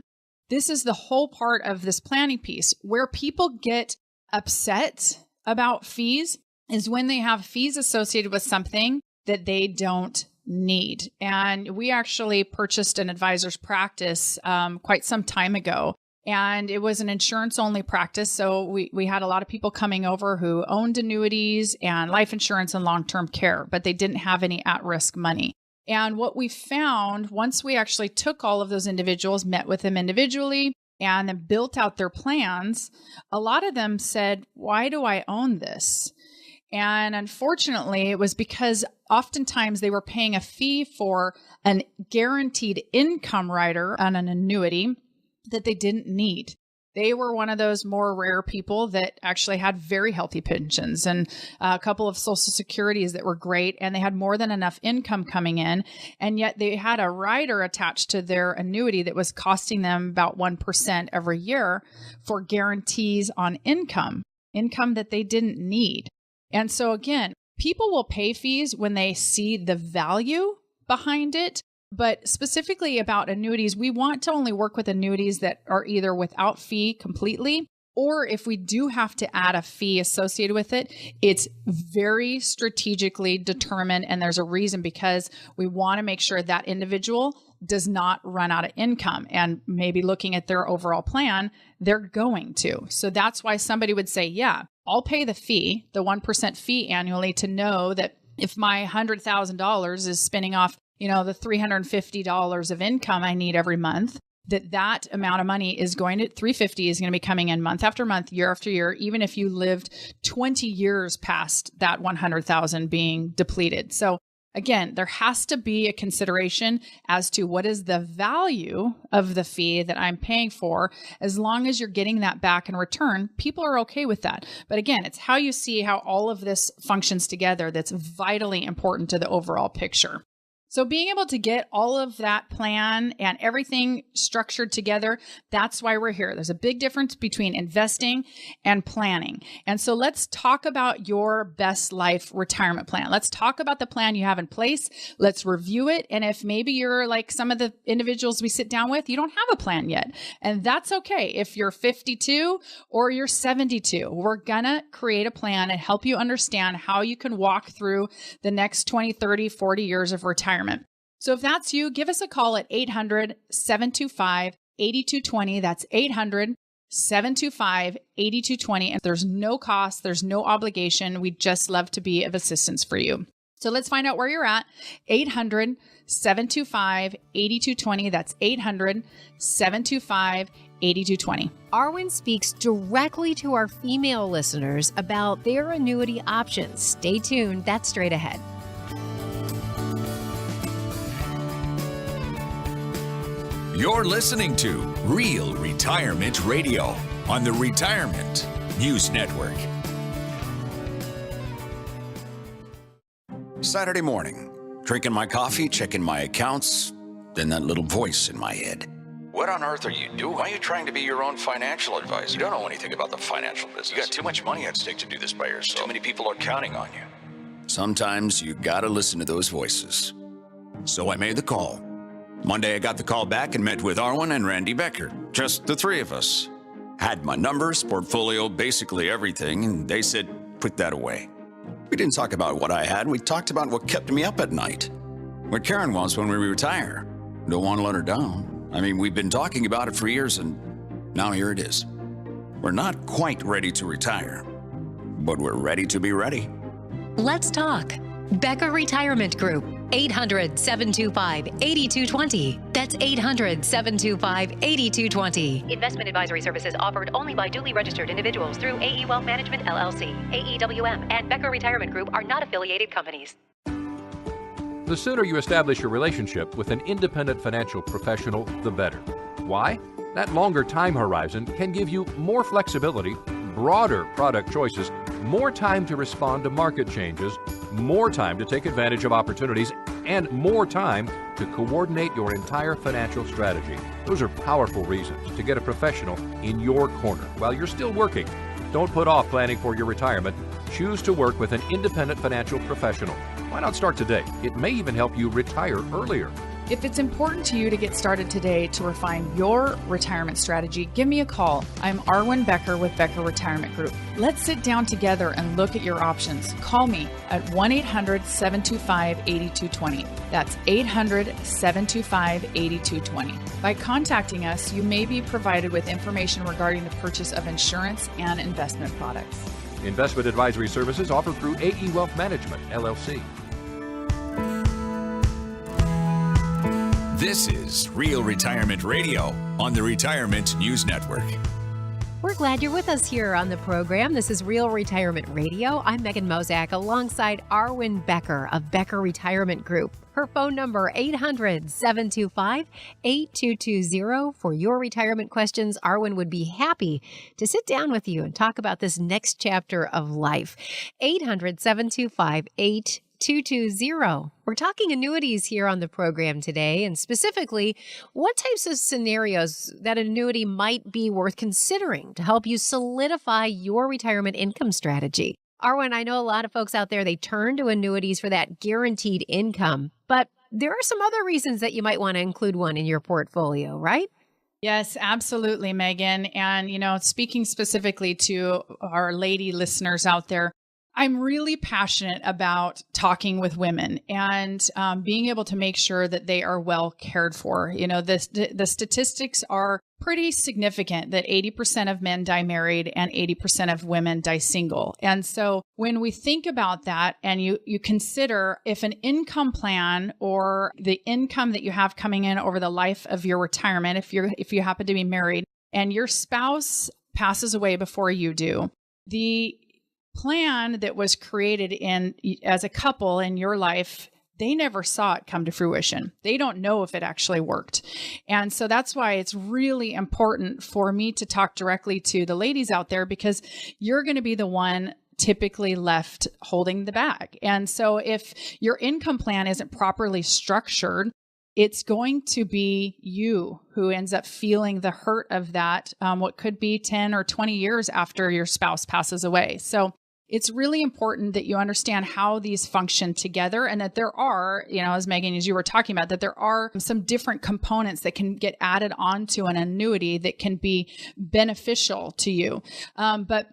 This is the whole part of this planning piece. Where people get upset about fees is when they have fees associated with something that they don't need. And we actually purchased an advisor's practice quite some time ago. And it was an insurance-only practice. So we had a lot of people coming over who owned annuities and life insurance and long-term care, but they didn't have any at-risk money. And what we found, once we actually took all of those individuals, met with them individually, and then built out their plans, a lot of them said, why do I own this? And unfortunately, it was because oftentimes they were paying a fee for an guaranteed income rider on an annuity that they didn't need. They were one of those more rare people that actually had very healthy pensions and a couple of social securities that were great, and they had more than enough income coming in. And yet they had a rider attached to their annuity that was costing them about 1% every year for guarantees on income that they didn't need. And so again, people will pay fees when they see the value behind it. But specifically about annuities, we want to only work with annuities that are either without fee completely, or if we do have to add a fee associated with it, it's very strategically determined. And there's a reason, because we want to make sure that individual does not run out of income. And maybe looking at their overall plan, they're going to. So that's why somebody would say, yeah, I'll pay the fee, the 1% fee annually, to know that if my $100,000 is spinning off the $350 of income I need every month, that amount of money is $350 is going to be coming in month after month, year after year, even if you lived 20 years past that 100,000 being depleted. So again, there has to be a consideration as to what is the value of the fee that I'm paying for. As long as you're getting that back in return, people are okay with that. But again, it's how you see how all of this functions together that's vitally important to the overall picture. So being able to get all of that plan and everything structured together, that's why we're here. There's a big difference between investing and planning. And so let's talk about your best life retirement plan. Let's talk about the plan you have in place. Let's review it. And if maybe you're like some of the individuals we sit down with, you don't have a plan yet. And that's okay. If you're 52 or you're 72, we're gonna create a plan and help you understand how you can walk through the next 20, 30, 40 years of retirement. So if that's you, give us a call at 800-725-8220. That's 800-725-8220. And there's no cost, there's no obligation. We'd just love to be of assistance for you. So let's find out where you're at. 800-725-8220. That's 800-725-8220. Arwen speaks directly to our female listeners about their annuity options. Stay tuned. That's straight ahead. You're listening to Real Retirement Radio on the Retirement News Network. Saturday morning, drinking my coffee, checking my accounts, then that little voice in my head. What on earth are you doing? Why are you trying to be your own financial advisor? You don't know anything about the financial business. You got too much money at stake to do this by yourself. Too many people are counting on you. Sometimes you gotta listen to those voices. So I made the call. Monday, I got the call back and met with Arwen and Randy Becker. Just the three of us. Had my numbers, portfolio, basically everything, and they said, put that away. We didn't talk about what I had. We talked about what kept me up at night. What Karen wants when we retire. Don't want to let her down. I mean, we've been talking about it for years, and now here it is. We're not quite ready to retire, but we're ready to be ready. Let's talk. Becker Retirement Group. 800-725-8220. That's 800-725-8220. Investment advisory services offered only by duly registered individuals through AE Wealth Management, LLC. AEWM and Becker Retirement Group are not affiliated companies. The sooner you establish your relationship with an independent financial professional, the better. Why? That longer time horizon can give you more flexibility, broader product choices, more time to respond to market changes, more time to take advantage of opportunities, and more time to coordinate your entire financial strategy. Those are powerful reasons to get a professional in your corner while you're still working. Don't put off planning for your retirement. Choose to work with an independent financial professional. Why not start today? It may even help you retire earlier. If it's important to you to get started today to refine your retirement strategy, give me a call. I'm Arwen Becker with Becker Retirement Group. Let's sit down together and look at your options. Call me at 1-800-725-8220. That's 800-725-8220. By contacting us, you may be provided with information regarding the purchase of insurance and investment products. Investment advisory services offered through AE Wealth Management, LLC. This is Real Retirement Radio on the Retirement News Network. We're glad you're with us here on the program. This is Real Retirement Radio. I'm Megan Mozak alongside Arwen Becker of Becker Retirement Group. Her phone number, 800-725-8220. For your retirement questions, Arwen would be happy to sit down with you and talk about this next chapter of life. 800-725-8220. We're talking annuities here on the program today, and specifically, what types of scenarios that annuity might be worth considering to help you solidify your retirement income strategy. Arwen, I know a lot of folks out there, they turn to annuities for that guaranteed income, but there are some other reasons that you might want to include one in your portfolio, right? Yes, absolutely, Megan. And, speaking specifically to our lady listeners out there, I'm really passionate about talking with women and being able to make sure that they are well cared for. The statistics are pretty significant that 80% of men die married and 80% of women die single. And so when we think about that and you consider if an income plan or the income that you have coming in over the life of your retirement, if you happen to be married and your spouse passes away before you do, the plan that was created as a couple in your life, they never saw it come to fruition. They don't know if it actually worked. And so that's why it's really important for me to talk directly to the ladies out there, because you're going to be the one typically left holding the bag. And so if your income plan isn't properly structured, it's going to be you who ends up feeling the hurt of that, what could be 10 or 20 years after your spouse passes away. So it's really important that you understand how these function together, and that there are, as Megan, as you were talking about, that there are some different components that can get added onto an annuity that can be beneficial to you. But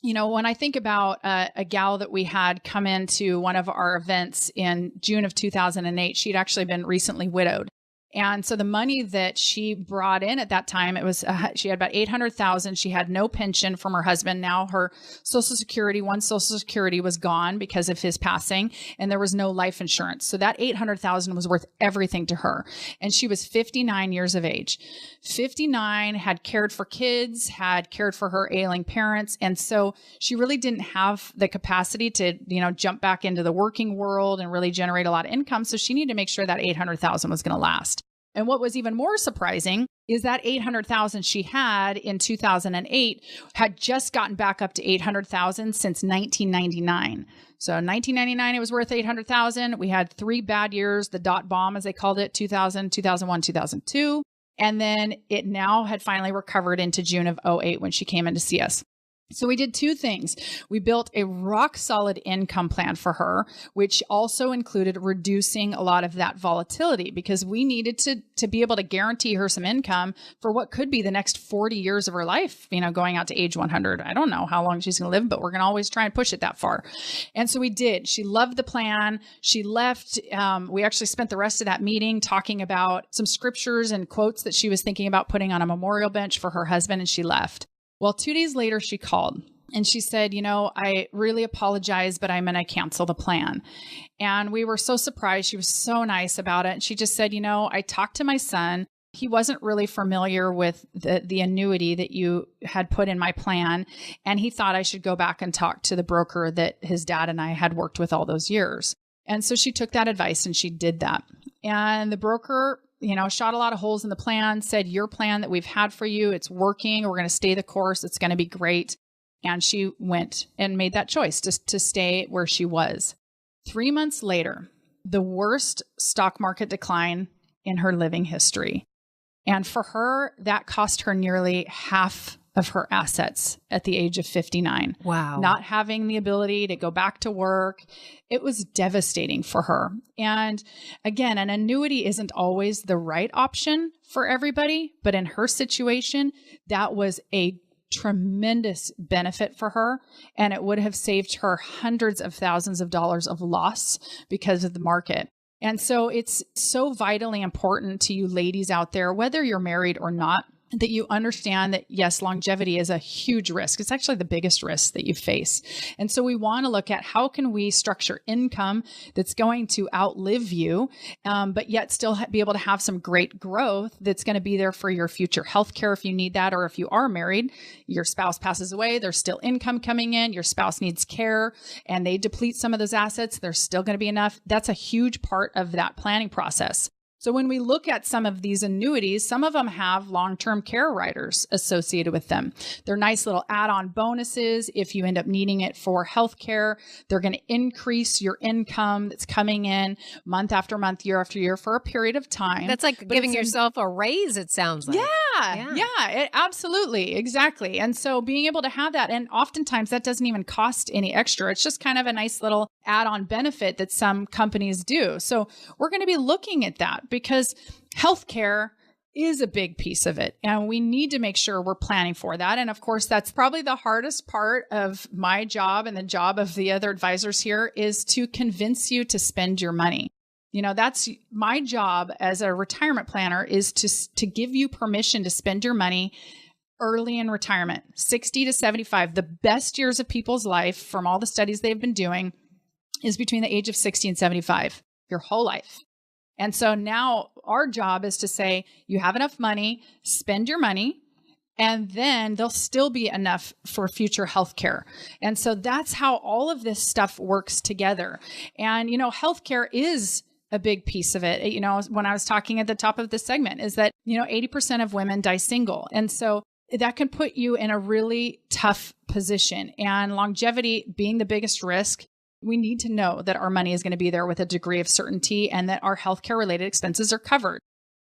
when I think about a gal that we had come into one of our events in June of 2008, she'd actually been recently widowed. And so the money that she brought in at that time, it was she had about $800,000. She had no pension from her husband. Now her Social Security, one Social Security was gone because of his passing, and there was no life insurance. So that $800,000 was worth everything to her. And she was 59 years of age. 59, had cared for kids, had cared for her ailing parents. And so she really didn't have the capacity to, jump back into the working world and really generate a lot of income. So she needed to make sure that $800,000 was going to last. And what was even more surprising is that $800,000 she had in 2008 had just gotten back up to $800,000 since 1999. So in 1999, it was worth $800,000. We had 3 bad years, the dot bomb, as they called it, 2000, 2001, 2002. And then it now had finally recovered into June of 2008 when she came in to see us. So we did 2 things. We built a rock solid income plan for her, which also included reducing a lot of that volatility, because we needed to be able to guarantee her some income for what could be the next 40 years of her life, going out to age 100. I don't know how long she's going to live, but we're going to always try and push it that far. And so we did. She loved the plan. She left. We actually spent the rest of that meeting talking about some scriptures and quotes that she was thinking about putting on a memorial bench for her husband, and she left. Well, 2 days later, she called and she said, I really apologize, but I'm going to cancel the plan. And we were so surprised. She was so nice about it. And she just said, I talked to my son. He wasn't really familiar with the annuity that you had put in my plan. And he thought I should go back and talk to the broker that his dad and I had worked with all those years. And so she took that advice and she did that. And the broker shot a lot of holes in the plan, said, your plan that we've had for you, it's working. We're going to stay the course. It's going to be great. And she went and made that choice to stay where she was. 3 months later, the worst stock market decline in her living history. And for her, that cost her nearly half of her assets at the age of 59. Wow. Not having the ability to go back to work. It was devastating for her. And again, an annuity isn't always the right option for everybody, but in her situation, that was a tremendous benefit for her. And it would have saved her hundreds of thousands of dollars of loss because of the market. And so it's so vitally important to you ladies out there, whether you're married or not, that you understand that, yes, longevity is a huge risk. It's actually the biggest risk that you face. And so we want to look at how can we structure income that's going to outlive you, but yet still be able to have some great growth that's going to be there for your future healthcare if you need that, or if you are married, your spouse passes away, there's still income coming in, your spouse needs care, and they deplete some of those assets, there's still going to be enough. That's a huge part of that planning process. So when we look at some of these annuities, some of them have long-term care riders associated with them. They're nice little add-on bonuses. If you end up needing it for healthcare, they're going to increase your income that's coming in month after month, year after year for a period of time. That's like giving yourself a raise, it sounds like. Yeah, absolutely. Exactly. And so being able to have that, and oftentimes that doesn't even cost any extra. It's just kind of a nice little add-on benefit that some companies do. So we're going to be looking at that, because healthcare is a big piece of it. And we need to make sure we're planning for that. And of course, that's probably the hardest part of my job and the job of the other advisors here, is to convince you to spend your money. That's my job as a retirement planner, is to give you permission to spend your money early in retirement, 60 to 75. The best years of people's life, from all the studies they've been doing, is between the age of 60 and 75, your whole life. And so now our job is to say, you have enough money, spend your money, and then there'll still be enough for future healthcare. And so that's how all of this stuff works together. And, healthcare is a big piece of it. When I was talking at the top of this segment, is that, 80% of women die single. And so that can put you in a really tough position. And longevity being the biggest risk, we need to know that our money is going to be there with a degree of certainty and that our healthcare related expenses are covered.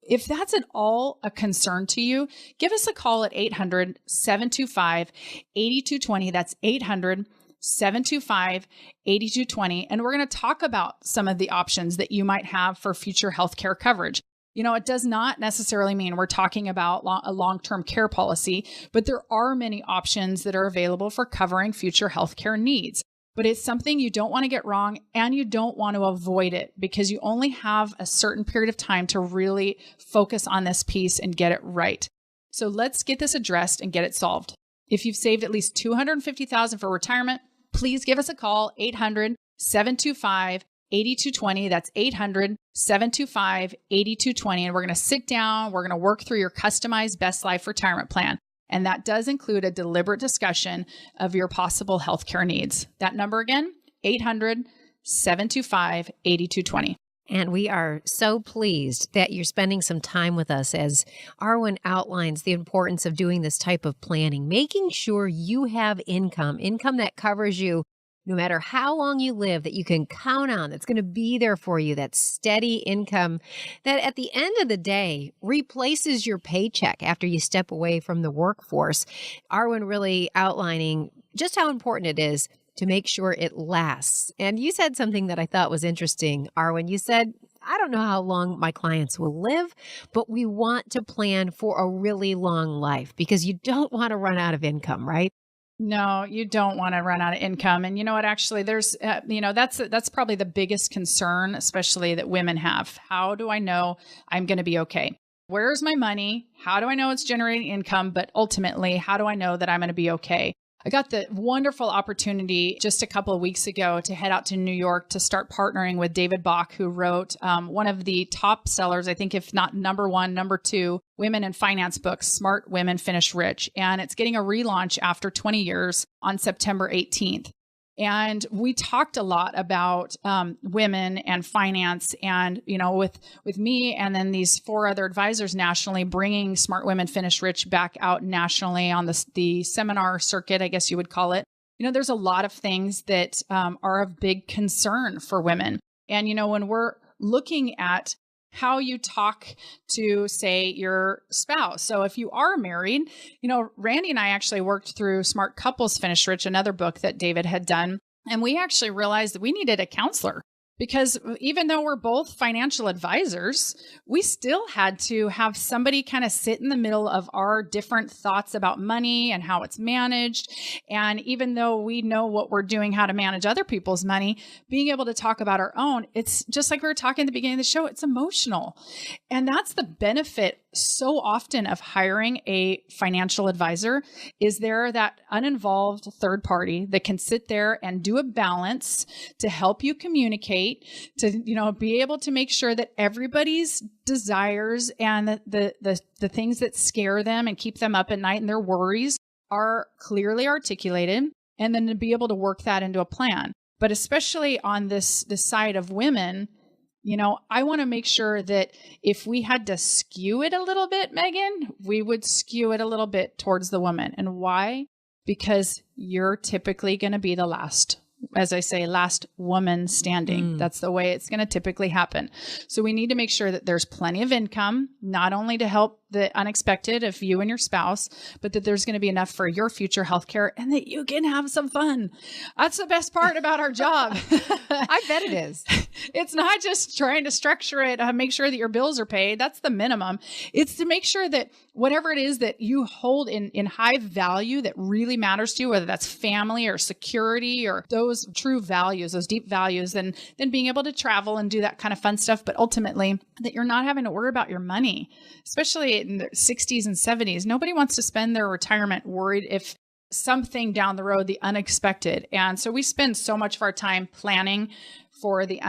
If that's at all a concern to you, give us a call at 800-725-8220. That's 800-725-8220. And we're going to talk about some of the options that you might have for future healthcare coverage. It does not necessarily mean we're talking about a long-term care policy, but there are many options that are available for covering future healthcare needs. But it's something you don't want to get wrong, and you don't want to avoid it because you only have a certain period of time to really focus on this piece and get it right. So let's get this addressed and get it solved. If you've saved at least $250,000 for retirement, please give us a call, 800-725-8220. That's 800-725-8220. And we're going to sit down. We're going to work through your customized Best Life retirement plan. And that does include a deliberate discussion of your possible healthcare needs. That number again, 800-725-8220. And we are so pleased that you're spending some time with us as Arwen outlines the importance of doing this type of planning, making sure you have income that covers you no matter how long you live, that you can count on, that's going to be there for you, that steady income that at the end of the day replaces your paycheck after you step away from the workforce. Arwen really outlining just how important it is to make sure it lasts. And you said something that I thought was interesting, Arwen. You said, I don't know how long my clients will live, but we want to plan for a really long life because you don't want to run out of income, right? No, you don't want to run out of income. And you know what, actually, there's, that's probably the biggest concern, especially that women have. How do I know I'm going to be okay? Where's my money? How do I know it's generating income? But ultimately, how do I know that I'm going to be okay? I got the wonderful opportunity just a couple of weeks ago to head out to New York to start partnering with David Bach, who wrote one of the top sellers, I think if not number one, number two, women in finance books, Smart Women Finish Rich. And it's getting a relaunch after 20 years on September 18th. And we talked a lot about women and finance and, with me and then these 4 other advisors nationally, bringing Smart Women Finish Rich back out nationally on the seminar circuit, I guess you would call it. There's a lot of things that are of big concern for women. And, when we're looking at how you talk to, say, your spouse. So if you are married, Randy and I actually worked through Smart Couples Finish Rich, another book that David had done. And we actually realized that we needed a counselor because even though we're both financial advisors, we still had to have somebody kind of sit in the middle of our different thoughts about money and how it's managed. And even though we know what we're doing, how to manage other people's money, being able to talk about our own, it's just like we were talking at the beginning of the show, it's emotional. And that's the benefit so often of hiring a financial advisor is there that uninvolved third party that can sit there and do a balance to help you communicate, to be able to make sure that everybody's desires and the things that scare them and keep them up at night and their worries are clearly articulated, and then to be able to work that into a plan. But especially on this side of women, I want to make sure that if we had to skew it a little bit, Megan, we would skew it a little bit towards the woman. And why? Because you're typically going to be the last, as I say, last woman standing. That's the way it's going to typically happen. So we need to make sure that there's plenty of income, not only to help the unexpected of you and your spouse, but that there's going to be enough for your future healthcare and that you can have some fun. That's the best part about our job. I bet it is. It's not just trying to structure it, make sure that your bills are paid. That's the minimum. It's to make sure that whatever it is that you hold in high value that really matters to you, whether that's family or security or those true values, those deep values, and then being able to travel and do that kind of fun stuff. But ultimately, that you're not having to worry about your money, especially in the 60s and 70s. Nobody wants to spend their retirement worried if something down the road, the unexpected. And so we spend so much of our time planning for the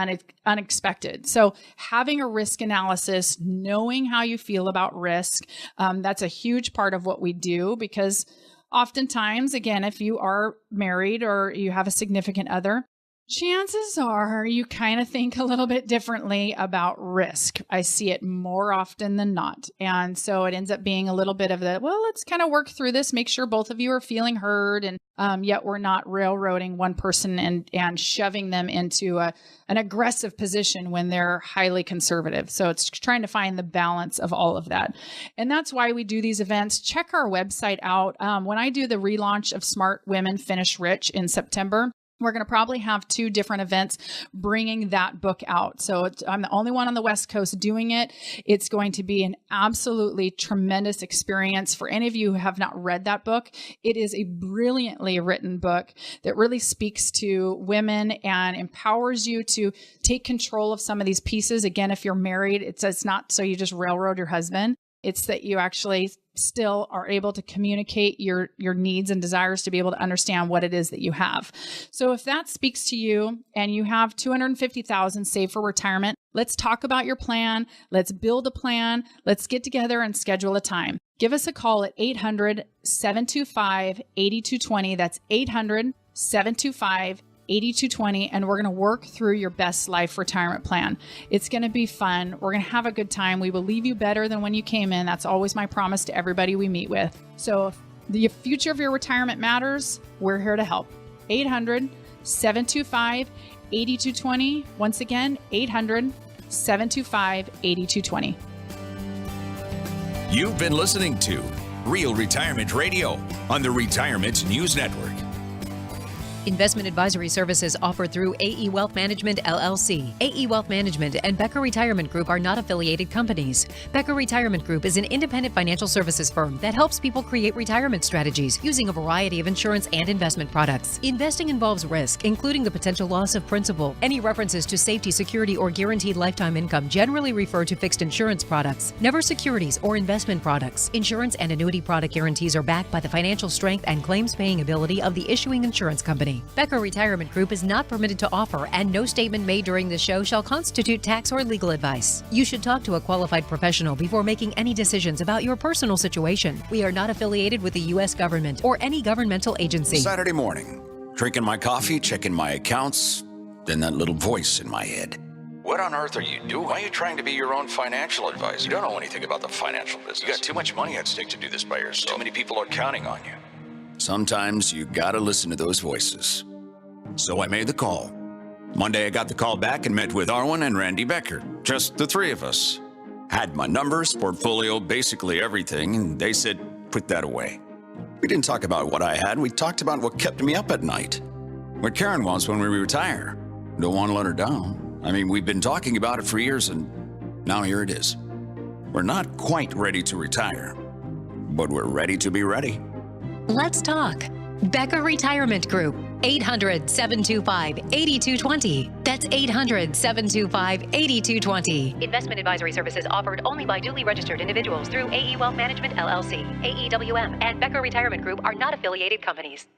unexpected. So having a risk analysis, knowing how you feel about risk, that's a huge part of what we do, because oftentimes, again, if you are married or you have a significant other, Chances are you kind of think a little bit differently about risk. I see it more often than not. And so it ends up being a little bit of the, well, let's kind of work through this, make sure both of you are feeling heard. And yet we're not railroading one person and shoving them into an aggressive position when they're highly conservative. So it's trying to find the balance of all of that. And that's why we do these events. Check our website out. When I do the relaunch of Smart Women Finish Rich in September, we're going to probably have 2 different events bringing that book out. So I'm the only one on the West Coast doing it. It's going to be an absolutely tremendous experience. For any of you who have not read that book, it is a brilliantly written book that really speaks to women and empowers you to take control of some of these pieces. Again, if you're married, it's not so you just railroad your husband. It's that you actually still are able to communicate your needs and desires to be able to understand what it is that you have. So if that speaks to you and you have $250,000 saved for retirement, let's talk about your plan. Let's build a plan. Let's get together and schedule a time. Give us a call at 800-725-8220. That's 800-725-8220. 8220, and we're going to work through your best life retirement plan. It's going to be fun. We're going to have a good time. We will leave you better than when you came in. That's always my promise to everybody we meet with. So if the future of your retirement matters, we're here to help. 800-725-8220. Once again, 800-725-8220. You've been listening to Real Retirement Radio on the Retirement News Network. Investment advisory services offered through AE Wealth Management, LLC. AE Wealth Management and Becker Retirement Group are not affiliated companies. Becker Retirement Group is an independent financial services firm that helps people create retirement strategies using a variety of insurance and investment products. Investing involves risk, including the potential loss of principal. Any references to safety, security, or guaranteed lifetime income generally refer to fixed insurance products, never securities or investment products. Insurance and annuity product guarantees are backed by the financial strength and claims-paying ability of the issuing insurance company. Becker Retirement Group is not permitted to offer, and no statement made during the show shall constitute tax or legal advice. You should talk to a qualified professional before making any decisions about your personal situation. We are not affiliated with the U.S. government or any governmental agency. Saturday morning, drinking my coffee, checking my accounts, then that little voice in my head. What on earth are you doing? Why are you trying to be your own financial advisor? You don't know anything about the financial business. You got too much money at stake to do this by yourself. Too many people are counting on you. Sometimes you gotta listen to those voices. So I made the call. Monday I got the call back and met with Arwen and Randy Becker. Just the 3 of us. Had my numbers, portfolio, basically everything, and they said, put that away. We didn't talk about what I had, we talked about what kept me up at night. What Karen wants when we retire. Don't want to let her down. I mean, we've been talking about it for years, and now here it is. We're not quite ready to retire, but we're ready to be ready. Let's talk. Becker Retirement Group, 800-725-8220. That's 800-725-8220. Investment advisory services offered only by duly registered individuals through AE Wealth Management, LLC. AEWM and Becker Retirement Group are not affiliated companies.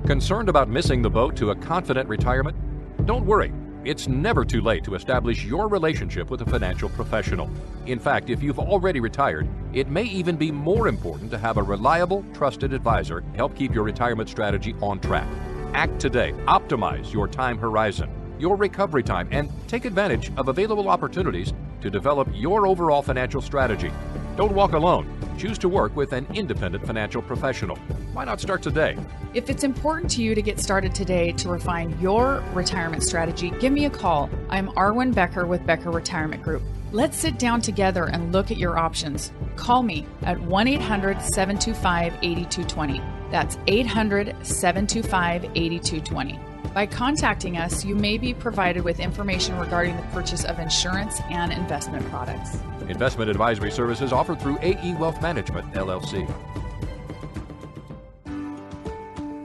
Concerned about missing the boat to a confident retirement? Don't worry. It's never too late to establish your relationship with a financial professional. In fact, if you've already retired, it may even be more important to have a reliable, trusted advisor help keep your retirement strategy on track. Act today. Optimize your time horizon, your recovery time, and take advantage of available opportunities to develop your overall financial strategy. Don't walk alone. Choose to work with an independent financial professional. Why not start today? If it's important to you to get started today to refine your retirement strategy, give me a call. I'm Arwen Becker with Becker Retirement Group. Let's sit down together and look at your options. Call me at 1-800-725-8220. That's 800-725-8220. By contacting us, you may be provided with information regarding the purchase of insurance and investment products. Investment advisory services offered through AE Wealth Management, LLC.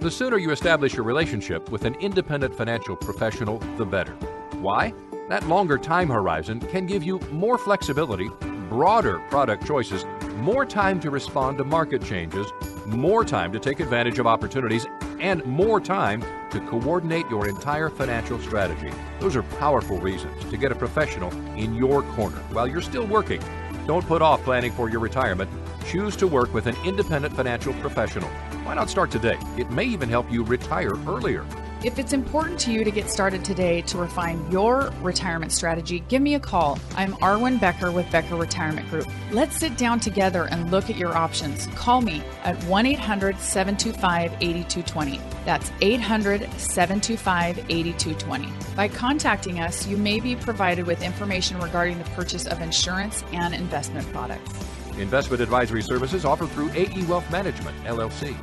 The sooner you establish your relationship with an independent financial professional, the better. Why? That longer time horizon can give you more flexibility, broader product choices, more time to respond to market changes, more time to take advantage of opportunities, and more time to coordinate your entire financial strategy. Those are powerful reasons to get a professional in your corner while you're still working. Don't put off planning for your retirement. Choose to work with an independent financial professional. Why not start today? It may even help you retire earlier. If it's important to you to get started today to refine your retirement strategy, give me a call. I'm Arwen Becker with Becker Retirement Group. Let's sit down together and look at your options. Call me at 1-800-725-8220. That's 800-725-8220. By contacting us, you may be provided with information regarding the purchase of insurance and investment products. Investment advisory services offered through AE Wealth Management, LLC.